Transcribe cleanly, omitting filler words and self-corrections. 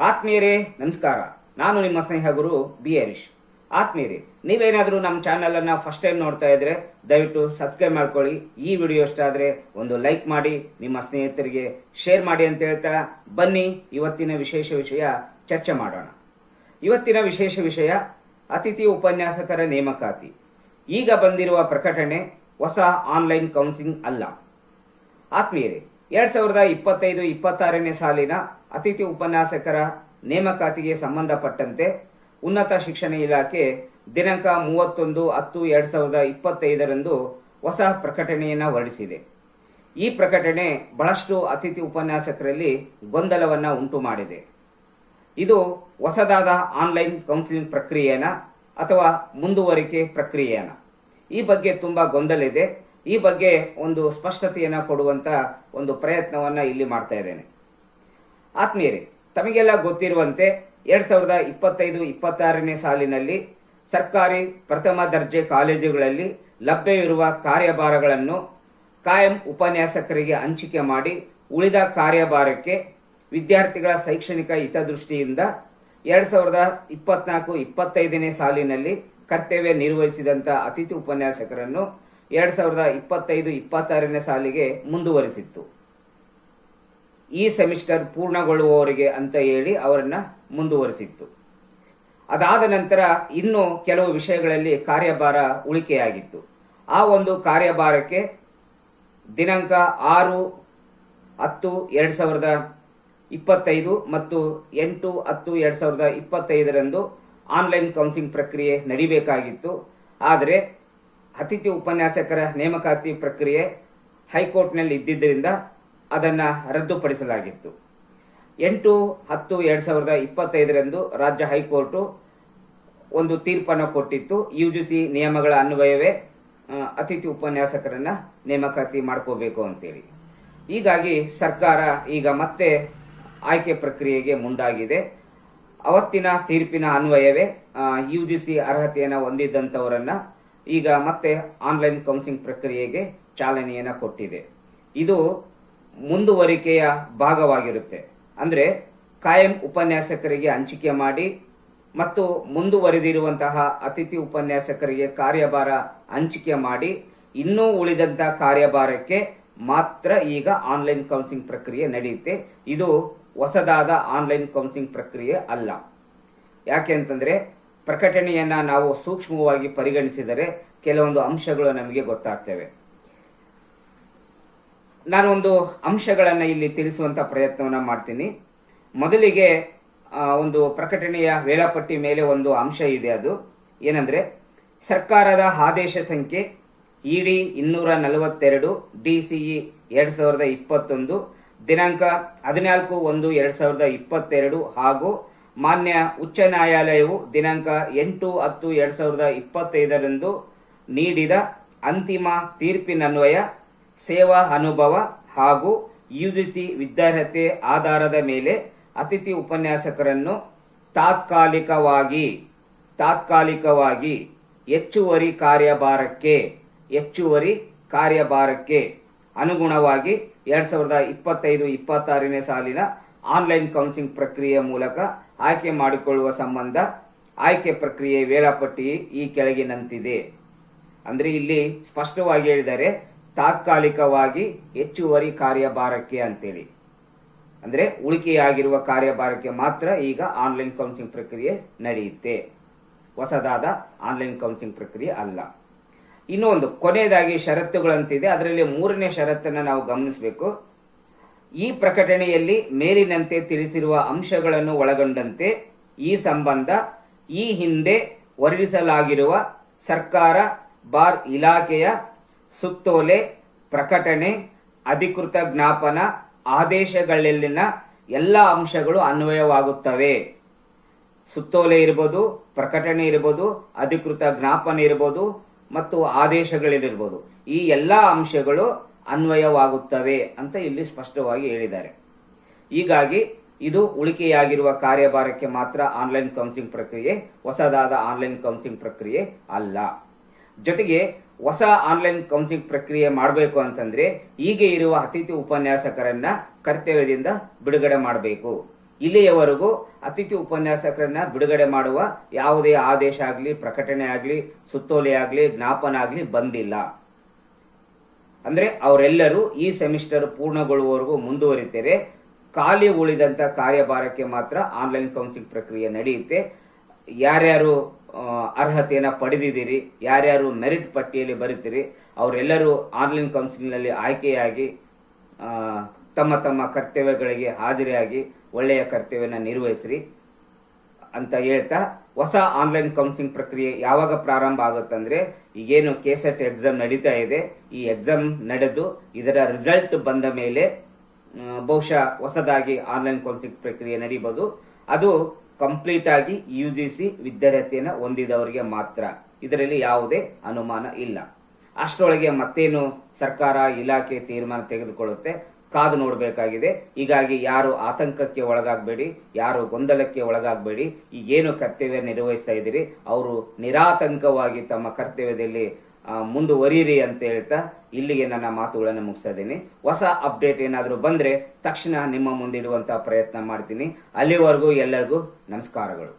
ಆತ್ಮೀಯರೇ ನಮಸ್ಕಾರ. ನಾನು ನಿಮ್ಮ ಸ್ನೇಹ ಗುರು ಬಿ ಹರೀಶ್. ಆತ್ಮೀಯರೇ, ನೀವೇನಾದ್ರೂ ನಮ್ಮ ಚಾನೆಲ್ ಅನ್ನ ಫಸ್ಟ್ ಟೈಮ್ ನೋಡ್ತಾ ಇದ್ರೆ ದಯವಿಟ್ಟು ಸಬ್ಸ್ಕ್ರೈಬ್ ಮಾಡ್ಕೊಳ್ಳಿ. ಈ ವಿಡಿಯೋ ಇಷ್ಟ ಆದ್ರೆ ಒಂದು ಲೈಕ್ ಮಾಡಿ, ನಿಮ್ಮ ಸ್ನೇಹಿತರಿಗೆ ಶೇರ್ ಮಾಡಿ ಅಂತ ಹೇಳ್ತಾ ಬನ್ನಿ ಇವತ್ತಿನ ವಿಶೇಷ ವಿಷಯ ಚರ್ಚೆ ಮಾಡೋಣ. ಇವತ್ತಿನ ವಿಶೇಷ ವಿಷಯ ಅತಿಥಿ ಉಪನ್ಯಾಸಕರ ನೇಮಕಾತಿ. ಈಗ ಬಂದಿರುವ ಪ್ರಕಟಣೆ ಹೊಸ ಆನ್ಲೈನ್ ಕೌನ್ಸಿಲಿಂಗ್ ಅಲ್ಲ. ಆತ್ಮೀಯರೇ, 2025-26ನೇ ಸಾಲಿನ ಅತಿಥಿ ಉಪನ್ಯಾಸಕರ ನೇಮಕಾತಿಗೆ ಸಂಬಂಧಪಟ್ಟಂತೆ ಉನ್ನತ ಶಿಕ್ಷಣ ಇಲಾಖೆ ದಿನಾಂಕ 31-10-2025 ಹೊಸ ಪ್ರಕಟಣೆಯನ್ನು ಹೊರಡಿಸಿದೆ. ಈ ಪ್ರಕಟಣೆ ಬಹಳಷ್ಟು ಅತಿಥಿ ಉಪನ್ಯಾಸಕರಲ್ಲಿ ಗೊಂದಲವನ್ನ ಉಂಟು ಮಾಡಿದೆ. ಇದು ಹೊಸದಾದ ಆನ್ಲೈನ್ ಕೌನ್ಸಿಲಿಂಗ್ ಪ್ರಕ್ರಿಯೆನ ಅಥವಾ ಮುಂದುವರಿಕೆ ಪ್ರಕ್ರಿಯೆನ, ಈ ಬಗ್ಗೆ ತುಂಬಾ ಗೊಂದಲ ಇದೆ. ಈ ಬಗ್ಗೆ ಒಂದು ಸ್ಪಷ್ಟತೆಯನ್ನ ಕೊಡುವಂತ ಒಂದು ಪ್ರಯತ್ನವನ್ನ ಇಲ್ಲಿ ಮಾಡ್ತಾ ಇದ್ದೇನೆ. ಆತ್ಮೀಯರೇ, ತಮಗೆಲ್ಲ ಗೊತ್ತಿರುವಂತೆ 2025-26ನೇ ಸಾಲಿನಲ್ಲಿ ಸರ್ಕಾರಿ ಪ್ರಥಮ ದರ್ಜೆ ಕಾಲೇಜುಗಳಲ್ಲಿ ಲಭ್ಯವಿರುವ ಕಾರ್ಯಭಾರಗಳನ್ನು ಕಾಯಂ ಉಪನ್ಯಾಸಕರಿಗೆ ಹಂಚಿಕೆ ಮಾಡಿ ಉಳಿದ ಕಾರ್ಯಭಾರಕ್ಕೆ ವಿದ್ಯಾರ್ಥಿಗಳ ಶೈಕ್ಷಣಿಕ ಹಿತದೃಷ್ಟಿಯಿಂದ 2024-25ನೇ ಸಾಲಿನಲ್ಲಿ ಕರ್ತವ್ಯ ನಿರ್ವಹಿಸಿದಂತ ಅತಿಥಿ ಉಪನ್ಯಾಸಕರನ್ನು 2025-26ನೇ ಸಾಲಿಗೆ ಮುಂದುವರಿಸಿತ್ತು. ಈ ಸೆಮಿಸ್ಟರ್ ಪೂರ್ಣಗೊಳ್ಳುವವರಿಗೆ ಅಂತ ಹೇಳಿ ಅವರನ್ನ ಮುಂದುವರಿಸಿತ್ತು. ಅದಾದ ನಂತರ ಇನ್ನು ಕೆಲವು ವಿಷಯಗಳಲ್ಲಿ ಕಾರ್ಯಭಾರ ಉಳಿಕೆಯಾಗಿತ್ತು. ಆ ಒಂದು ಕಾರ್ಯಭಾರಕ್ಕೆ ದಿನಾಂಕ 6-10-2025 ಮತ್ತು 8-10-2025 ಆನ್ಲೈನ್ ಕೌನ್ಸಿಲಿಂಗ್ ಪ್ರಕ್ರಿಯೆ ನಡೀಬೇಕಾಗಿತ್ತು. ಆದರೆ ಅತಿಥಿ ಉಪನ್ಯಾಸಕರ ನೇಮಕಾತಿ ಪ್ರಕ್ರಿಯೆ ಹೈಕೋರ್ಟ್ನಲ್ಲಿ ಇದ್ದಿದ್ದರಿಂದ ಅದನ್ನ ರದ್ದುಪಡಿಸಲಾಗಿತ್ತು. 8-10-2025 ರಾಜ್ಯ ಹೈಕೋರ್ಟ್ ಒಂದು ತೀರ್ಪನ್ನು ಕೊಟ್ಟಿತ್ತು. ಯುಜಿಸಿ ನಿಯಮಗಳ ಅನ್ವಯವೇ ಅತಿಥಿ ಉಪನ್ಯಾಸಕರನ್ನ ನೇಮಕಾತಿ ಮಾಡ್ಕೋಬೇಕು ಅಂತೇಳಿ. ಹೀಗಾಗಿ ಸರ್ಕಾರ ಈಗ ಮತ್ತೆ ಆಯ್ಕೆ ಪ್ರಕ್ರಿಯೆಗೆ ಮುಂದಾಗಿದೆ. ಅವತ್ತಿನ ತೀರ್ಪಿನ ಅನ್ವಯವೇ ಯುಜಿಸಿ ಅರ್ಹತೆಯನ್ನು ಹೊಂದಿದ್ದಂಥವರನ್ನ ಈಗ ಮತ್ತೆ ಆನ್ಲೈನ್ ಕೌನ್ಸಿಲಿಂಗ್ ಪ್ರಕ್ರಿಯೆಗೆ ಚಾಲನೆಯನ್ನ ಕೊಟ್ಟಿದೆ. ಇದು ಮುಂದುವರಿಕೆಯ ಭಾಗವಾಗಿರುತ್ತೆ. ಅಂದ್ರೆ ಕಾಯಂ ಉಪನ್ಯಾಸಕರಿಗೆ ಹಂಚಿಕೆ ಮಾಡಿ ಮತ್ತು ಮುಂದುವರೆದಿರುವಂತಹ ಅತಿಥಿ ಉಪನ್ಯಾಸಕರಿಗೆ ಕಾರ್ಯಭಾರ ಹಂಚಿಕೆ ಮಾಡಿ ಇನ್ನೂ ಉಳಿದಂತಹ ಕಾರ್ಯಭಾರಕ್ಕೆ ಮಾತ್ರ ಈಗ ಆನ್ಲೈನ್ ಕೌನ್ಸಿಲಿಂಗ್ ಪ್ರಕ್ರಿಯೆ ನಡೆಯುತ್ತೆ. ಇದು ಹೊಸದಾದ ಆನ್ಲೈನ್ ಕೌನ್ಸಿಲಿಂಗ್ ಪ್ರಕ್ರಿಯೆ ಅಲ್ಲ. ಯಾಕೆ ಅಂತಂದ್ರೆ ಪ್ರಕಟಣೆಯನ್ನ ನಾವು ಸೂಕ್ಷ್ಮವಾಗಿ ಪರಿಗಣಿಸಿದರೆ ಕೆಲವೊಂದು ಅಂಶಗಳು ನಮಗೆ ಗೊತ್ತಾಗ್ತವೆ. ನಾನೊಂದು ಅಂಶಗಳನ್ನ ಇಲ್ಲಿ ತಿಳಿಸುವಂತ ಪ್ರಯತ್ನವನ್ನ ಮಾಡ್ತೀನಿ. ಮೊದಲಿಗೆ ಒಂದು ಪ್ರಕಟಣೆಯ ವೇಳಾಪಟ್ಟಿ ಮೇಲೆ ಒಂದು ಅಂಶ ಇದೆ. ಅದು ಏನಂದ್ರೆ, ಸರ್ಕಾರದ ಆದೇಶ ಸಂಖ್ಯೆ ಇಡಿ 242 DCE 2021 ದಿನಾಂಕ 14-1-2022 ಹಾಗೂ ಮಾನ್ಯ ಉಚ್ಚ ನ್ಯಾಯಾಲಯವು ದಿನಾಂಕ 8-10-2025 ನೀಡಿದ ಅಂತಿಮ ತೀರ್ಪಿನನ್ವಯ ಸೇವಾ ಅನುಭವ ಹಾಗೂ ಯುಜಿಸಿ ವಿದ್ಯಾರ್ಹತೆ ಆಧಾರದ ಮೇಲೆ ಅತಿಥಿ ಉಪನ್ಯಾಸಕರನ್ನು ತಾತ್ಕಾಲಿಕವಾಗಿ ಹೆಚ್ಚುವರಿ ಕಾರ್ಯಭಾರಕ್ಕೆ ಅನುಗುಣವಾಗಿ 2025-26ನೇ ಸಾಲಿನ ಆನ್ಲೈನ್ ಕೌನ್ಸಿಲಿಂಗ್ ಪ್ರಕ್ರಿಯೆಯ ಮೂಲಕ ಆಯ್ಕೆ ಮಾಡಿಕೊಳ್ಳುವ ಸಂಬಂಧ ಆಯ್ಕೆ ಪ್ರಕ್ರಿಯೆ ವೇಳಾಪಟ್ಟಿ ಈ ಕೆಳಗಿನಂತಿದೆ. ಅಂದ್ರೆ ಇಲ್ಲಿ ಸ್ಪಷ್ಟವಾಗಿ ಹೇಳಿದರೆ ತಾತ್ಕಾಲಿಕವಾಗಿ ಹೆಚ್ಚುವರಿ ಕಾರ್ಯಭಾರಕ್ಕೆ ಅಂತೇಳಿ. ಅಂದ್ರೆ ಉಳಿಕೆಯಾಗಿರುವ ಕಾರ್ಯಭಾರಕ್ಕೆ ಮಾತ್ರ ಈಗ ಆನ್ಲೈನ್ ಕೌನ್ಸಿಲಿಂಗ್ ಪ್ರಕ್ರಿಯೆ ನಡೆಯುತ್ತೆ. ಹೊಸದಾದ ಆನ್ಲೈನ್ ಕೌನ್ಸಿಲಿಂಗ್ ಪ್ರಕ್ರಿಯೆ ಅಲ್ಲ. ಇನ್ನೂ ಒಂದು ಕೊನೆಯದಾಗಿ ಷರತ್ತುಗಳಂತಿದೆ. ಅದರಲ್ಲಿ 3ನೇ ಷರತ್ತನ್ನು ನಾವು ಗಮನಿಸಬೇಕು. ಈ ಪ್ರಕಟಣೆಯಲ್ಲಿ ಮೇಲಿನಂತೆ ತಿಳಿಸಿರುವ ಅಂಶಗಳನ್ನು ಒಳಗೊಂಡಂತೆ ಈ ಸಂಬಂಧ ಈ ಹಿಂದೆ ಹೊರಡಿಸಲಾಗಿರುವ ಸರ್ಕಾರ ಬಾರ್ ಇಲಾಖೆಯ ಸುತ್ತೋಲೆ, ಪ್ರಕಟಣೆ, ಅಧಿಕೃತ ಜ್ಞಾಪನ, ಆದೇಶಗಳಲ್ಲಿನ ಎಲ್ಲ ಅಂಶಗಳು ಅನ್ವಯವಾಗುತ್ತವೆ. ಸುತ್ತೋಲೆ ಇರಬಹುದು, ಪ್ರಕಟಣೆ ಇರಬಹುದು, ಅಧಿಕೃತ ಜ್ಞಾಪನೆ ಇರಬಹುದು ಮತ್ತು ಆದೇಶಗಳಿರ್ಬೋದು. ಈ ಎಲ್ಲಾ ಅಂಶಗಳು ಅನ್ವಯವಾಗುತ್ತವೆ ಅಂತ ಇಲ್ಲಿ ಸ್ಪಷ್ಟವಾಗಿ ಹೇಳಿದ್ದಾರೆ. ಹೀಗಾಗಿ ಇದು ಉಳಿಕೆಯಾಗಿರುವ ಕಾರ್ಯಭಾರಕ್ಕೆ ಮಾತ್ರ ಆನ್ಲೈನ್ ಕೌನ್ಸಿಲಿಂಗ್ ಪ್ರಕ್ರಿಯೆ, ಹೊಸದಾದ ಆನ್ಲೈನ್ ಕೌನ್ಸಿಲಿಂಗ್ ಪ್ರಕ್ರಿಯೆ ಅಲ್ಲ. ಜೊತೆಗೆ ಹೊಸ ಆನ್ಲೈನ್ ಕೌನ್ಸಿಲಿಂಗ್ ಪ್ರಕ್ರಿಯೆ ಮಾಡಬೇಕು ಅಂತಂದ್ರೆ ಹೀಗೆ ಇರುವ ಅತಿಥಿ ಉಪನ್ಯಾಸಕರನ್ನ ಕರ್ತವ್ಯದಿಂದ ಬಿಡುಗಡೆ ಮಾಡಬೇಕು. ಇಲ್ಲಿಯವರೆಗೂ ಅತಿಥಿ ಉಪನ್ಯಾಸಕರನ್ನ ಬಿಡುಗಡೆ ಮಾಡುವ ಯಾವುದೇ ಆದೇಶ ಆಗಲಿ, ಪ್ರಕಟಣೆ ಆಗಲಿ, ಸುತ್ತೋಲೆ ಆಗಲಿ, ಜ್ಞಾಪನ ಆಗಲಿ ಬಂದಿಲ್ಲ. ಅಂದ್ರೆ ಅವರೆಲ್ಲರೂ ಈ ಸೆಮಿಸ್ಟರ್ ಪೂರ್ಣಗೊಳ್ಳುವವರೆಗೂ ಮುಂದುವರಿತಾರೆ. ಖಾಲಿ ಉಳಿದಂತ ಕಾರ್ಯಭಾರಕ್ಕೆ ಮಾತ್ರ ಆನ್ಲೈನ್ ಕೌನ್ಸಿಲಿಂಗ್ ಪ್ರಕ್ರಿಯೆ ನಡೆಯುತ್ತೆ. ಯಾರ್ಯಾರು ಅರ್ಹತೆಯನ್ನ ಪಡೆದಿದ್ದೀರಿ, ಯಾರ್ಯಾರು ಮೆರಿಟ್ ಪಟ್ಟಿಯಲ್ಲಿ ಬರೀತೀರಿ, ಅವರೆಲ್ಲರೂ ಆನ್ಲೈನ್ ಕೌನ್ಸಿಲಿಂಗ್ ನಲ್ಲಿ ಆಯ್ಕೆಯಾಗಿ ತಮ್ಮ ತಮ್ಮ ಕರ್ತವ್ಯಗಳಿಗೆ ಹಾಜರಿಯಾಗಿ ಒಳ್ಳೆಯ ಕರ್ತವ್ಯನ ನಿರ್ವಹಿಸ್ರಿ ಅಂತ ಹೇಳ್ತಾ, ಹೊಸ ಆನ್ಲೈನ್ ಕೌನ್ಸಿಲಿಂಗ್ ಪ್ರಕ್ರಿಯೆ ಯಾವಾಗ ಪ್ರಾರಂಭ ಆಗುತ್ತಂದ್ರೆ, ಈಗೇನು ಕೆಸೆಟ್ ಎಕ್ಸಾಮ್ ನಡೀತಾ ಇದೆ, ಈ ಎಕ್ಸಾಮ್ ನಡೆದು ಇದರ ರಿಸಲ್ಟ್ ಬಂದ ಮೇಲೆ ಬಹುಶಃ ಹೊಸದಾಗಿ ಆನ್ಲೈನ್ ಕೌನ್ಸಿಲಿಂಗ್ ಪ್ರಕ್ರಿಯೆ ನಡೀಬಹುದು. ಅದು ಕಂಪ್ಲೀಟ್ ಆಗಿ ಯುಜಿಸಿ ವಿದ್ಯಾರ್ಥಿಯನ್ನ ಹೊಂದಿದವರಿಗೆ ಮಾತ್ರ. ಇದರಲ್ಲಿ ಯಾವುದೇ ಅನುಮಾನ ಇಲ್ಲ. ಅಷ್ಟರೊಳಗೆ ಮತ್ತೇನು ಸರ್ಕಾರ ಇಲಾಖೆ ತೀರ್ಮಾನ ತೆಗೆದುಕೊಳ್ಳುತ್ತೆ, ಕಾದು ನೋಡಬೇಕಾಗಿದೆ. ಹೀಗಾಗಿ ಯಾರು ಆತಂಕಕ್ಕೆ ಒಳಗಾಗಬೇಡಿ, ಯಾರು ಗೊಂದಲಕ್ಕೆ ಒಳಗಾಗಬೇಡಿ. ಈಗೇನು ಕರ್ತವ್ಯ ನಿರ್ವಹಿಸ್ತಾ ಇದ್ದೀರಿ ಅವರು ನಿರಾತಂಕವಾಗಿ ತಮ್ಮ ಕರ್ತವ್ಯದಲ್ಲಿ ಮುಂದುವರಿಯಿರಿ ಅಂತ ಹೇಳ್ತಾ ಇಲ್ಲಿಗೆ ನನ್ನ ಮಾತುಗಳನ್ನು ಮುಗಿಸ್ತಾ ಇದ್ದೀನಿ. ಹೊಸ ಅಪ್ಡೇಟ್ ಏನಾದರೂ ಬಂದ್ರೆ ತಕ್ಷಣ ನಿಮ್ಮ ಮುಂದಿಡುವಂತಹ ಪ್ರಯತ್ನ ಮಾಡ್ತೀನಿ. ಅಲ್ಲಿವರೆಗೂ ಎಲ್ಲರಿಗೂ ನಮಸ್ಕಾರಗಳು.